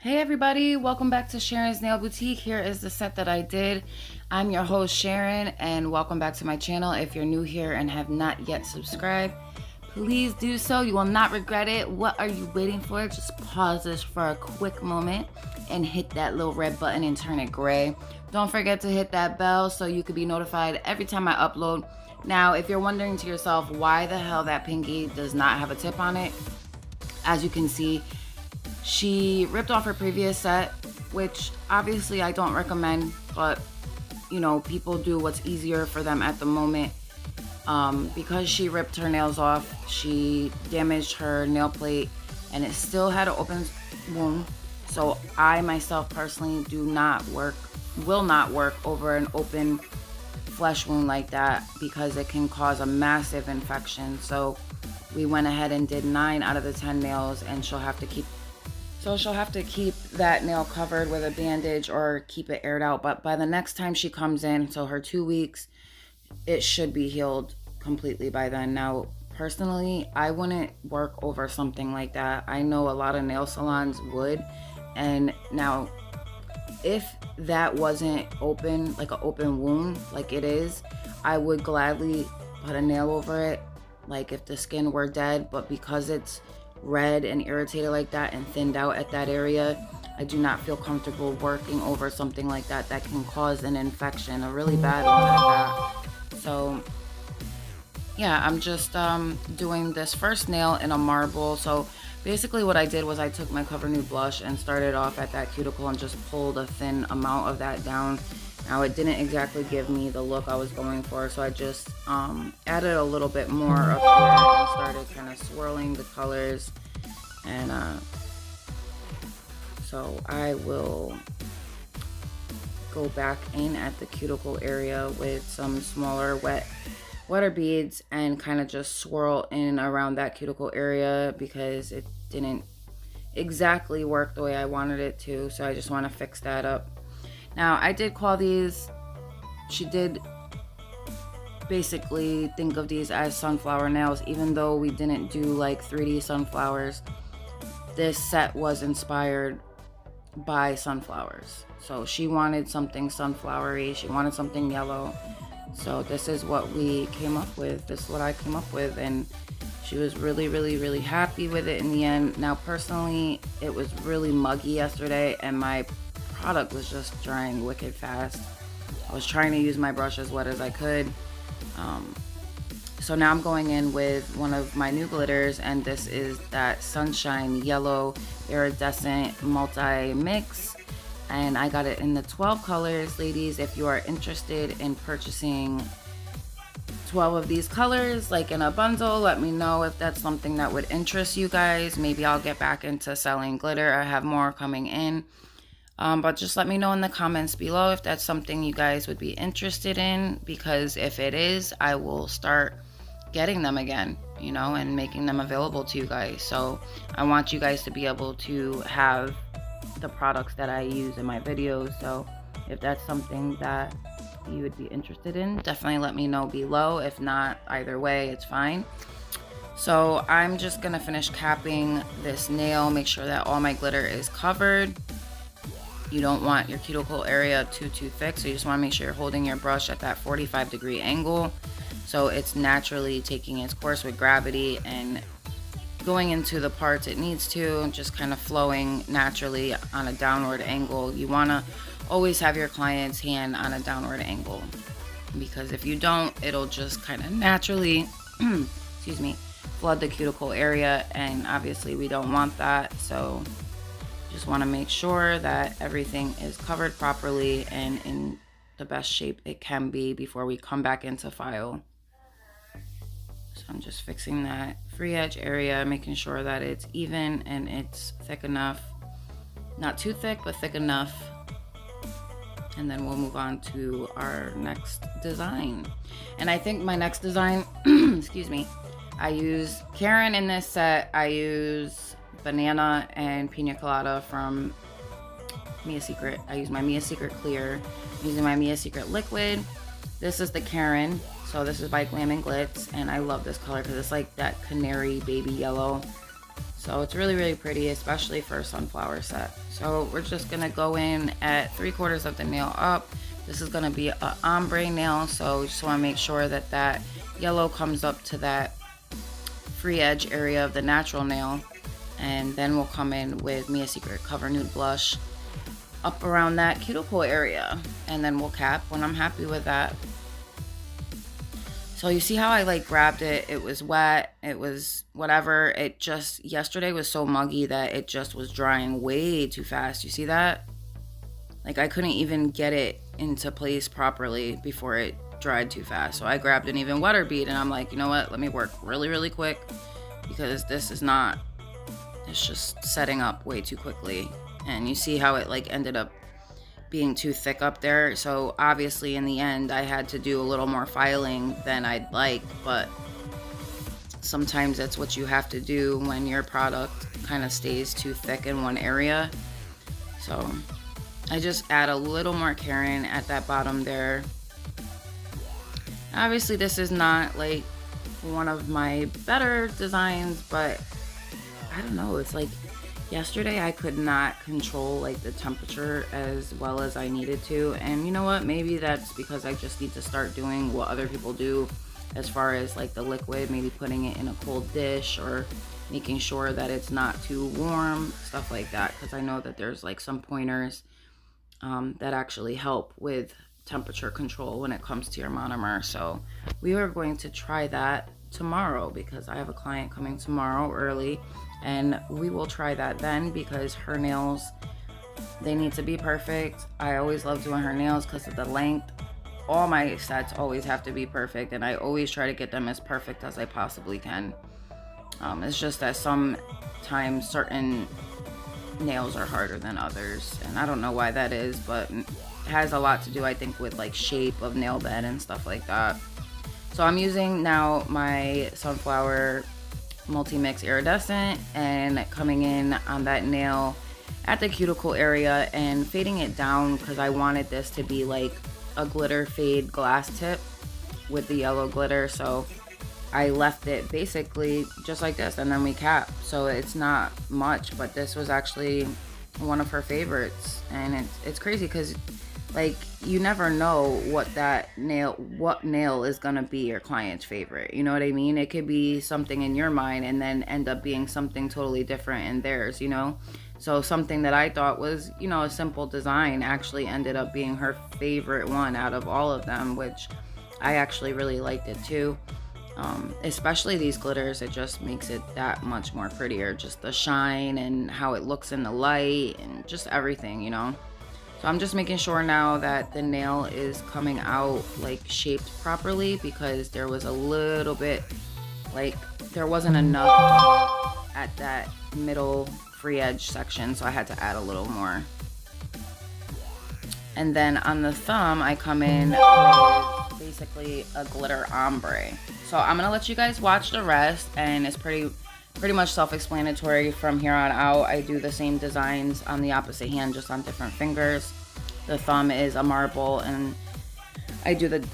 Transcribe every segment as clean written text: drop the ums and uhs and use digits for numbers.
Hey everybody, welcome back to Sharon's Nail Boutique. Here is the set that I did. I'm your host Sharon, and welcome back to my channel. If you're new here and have not yet subscribed, please do so. You will not regret it. What are you waiting for? Just pause this for a quick moment and hit that little red button and turn it gray. Don't forget to hit that bell so you can be notified every time I upload. Now, if you're wondering to yourself why the hell that pinky does not have a tip on it, as you can see, she ripped off her previous set, which obviously I don't recommend, but you know, people do what's easier for them at the moment. Because she ripped her nails off, she damaged her nail plate and it still had an open wound. So I myself personally will not work over an open flesh wound like that because it can cause a massive infection. So we went ahead and did 9 out of the 10 nails, and she'll have to keep that nail covered with a bandage or keep it aired out. But by the next time she comes in, so her 2 weeks, it should be healed completely by then. Now, personally, I wouldn't work over something like that. I know a lot of nail salons would. And now, if that wasn't open, like an open wound, like it is, I would gladly put a nail over it, like if the skin were dead. But because it's red and irritated like that and thinned out at that area, I do not feel comfortable working over something like that that can cause an infection, a really bad one at that. So yeah, I'm just doing this first nail in a marble. So basically what I did was I took my Cover Nude blush and started off at that cuticle and just pulled a thin amount of that down. Now, it didn't exactly give me the look I was going for, so I just added a little bit more up here and started kind of swirling the colors. And so I will go back in at the cuticle area with some smaller wetter beads and kind of just swirl in around that cuticle area because it didn't exactly work the way I wanted it to. So I just want to fix that up. Now, I did call these, she did basically think of these as sunflower nails, even though we didn't do like 3D sunflowers. This set was inspired by sunflowers. So she wanted something sunflowery, she wanted something yellow. So this is what we came up with. This is what I came up with, and she was really happy with it in the end. Now, personally, it was really muggy yesterday and my product was just drying wicked fast. I was trying to use my brush as wet as I could. So now I'm going in with one of my new glitters, and this is that Sunshine Yellow Iridescent Multi-Mix. And I got it in the 12 colors. Ladies, if you are interested in purchasing 12 of these colors, like in a bundle, let me know if that's something that would interest you guys. Maybe I'll get back into selling glitter. I have more coming in. But just let me know in the comments below if that's something you guys would be interested in, because if it is, I will start getting them again, you know, and making them available to you guys. So I want you guys to be able to have the products that I use in my videos. So if that's something that you would be interested in, definitely let me know below. If not, either way, it's fine. So I'm just gonna finish capping this nail, make sure that all my glitter is covered. You don't want your cuticle area too thick, so you just want to make sure you're holding your brush at that 45-degree angle so it's naturally taking its course with gravity and going into the parts it needs to, just kind of flowing naturally on a downward angle. You want to always have your client's hand on a downward angle, because if you don't, it'll just kind of naturally excuse me, flood the cuticle area, and obviously we don't want that. So just want to make sure that everything is covered properly and in the best shape it can be before we come back into file. So I'm just fixing that free edge area, making sure that it's even and it's thick enough. Not too thick, but thick enough. And then we'll move on to our next design. And I think my next design, excuse me, I use Karen in this set. I use Banana and Pina Colada from Mia Secret. I use my Mia Secret Clear. I'm using my Mia Secret Liquid. This is the Karen. So this is by Glam and Glitz, and I love this color because it's like that canary baby yellow. So it's really, really pretty, especially for a sunflower set. So we're just gonna go in at 3/4 of the nail up. This is gonna be an ombre nail, so just wanna make sure that that yellow comes up to that free edge area of the natural nail. And then we'll come in with Mia Secret Cover Nude Blush up around that cuticle area. And then we'll cap when I'm happy with that. So you see how I like grabbed it, it was wet, it was whatever, it just, yesterday was so muggy that it just was drying way too fast. You see that? Like I couldn't even get it into place properly before it dried too fast. So I grabbed an even wetter bead and I'm like, you know what, let me work really, really quick because this is not, it's just setting up way too quickly. And you see how it like ended up being too thick up there. So obviously in the end I had to do a little more filing than I'd like, but sometimes that's what you have to do when your product kind of stays too thick in one area. So I just add a little more Karen at that bottom there. Obviously this is not like one of my better designs, but I don't know, it's like yesterday I could not control like the temperature as well as I needed to, and you know what, maybe that's because I just need to start doing what other people do as far as like the liquid, maybe putting it in a cold dish or making sure that it's not too warm, stuff like that, because I know that there's like some pointers that actually help with temperature control when it comes to your monomer. So we are going to try that tomorrow because I have a client coming tomorrow early, and we will try that then because her nails, they need to be perfect. I always love doing her nails because of the length. All my sets always have to be perfect, and I always try to get them as perfect as I possibly can. It's just that sometimes certain nails are harder than others, and I don't know why that is, but it has a lot to do, I think, with like shape of nail bed and stuff like that. So I'm using now my Sunflower Multi-Mix Iridescent and coming in on that nail at the cuticle area and fading it down because I wanted this to be like a glitter fade glass tip with the yellow glitter. So I left it basically just like this, and then we cap. So it's not much, but this was actually one of her favorites, and it's crazy because like you never know what nail is gonna be your client's favorite. You know what I mean? It could be something in your mind and then end up being something totally different in theirs, you know? So something that I thought was, you know, a simple design actually ended up being her favorite one out of all of them, which I actually really liked it too. Especially these glitters, it just makes it that much more prettier. Just the shine and how it looks in the light and just everything, you know? So I'm just making sure now that the nail is coming out like shaped properly because there was a little bit, like there wasn't enough at that middle free edge section, so I had to add a little more. And then on the thumb, I come in with basically a glitter ombre. So I'm gonna let you guys watch the rest, and it's pretty much self-explanatory from here on out. I do the same designs on the opposite hand, just on different fingers. The thumb is a marble, and I do the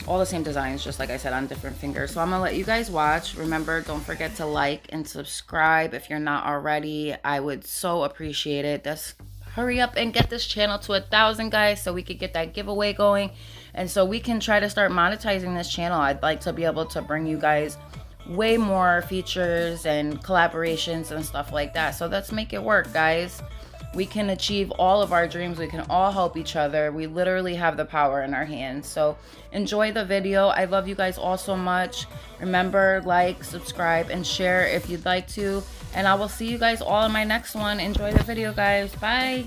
all the same designs, just like I said, on different fingers. So I'm gonna let you guys watch. Remember, don't forget to like and subscribe if you're not already. I would so appreciate it. Just hurry up and get this channel to 1,000 guys so we could get that giveaway going, and so we can try to start monetizing this channel. I'd like to be able to bring you guys way more features and collaborations and stuff like that. So let's make it work, guys. We can achieve all of our dreams. We can all help each other. We literally have the power in our hands. So enjoy the video. I love you guys all so much. Remember, like, subscribe, and share if you'd like to. And I will see you guys all in my next one. Enjoy the video, guys. Bye.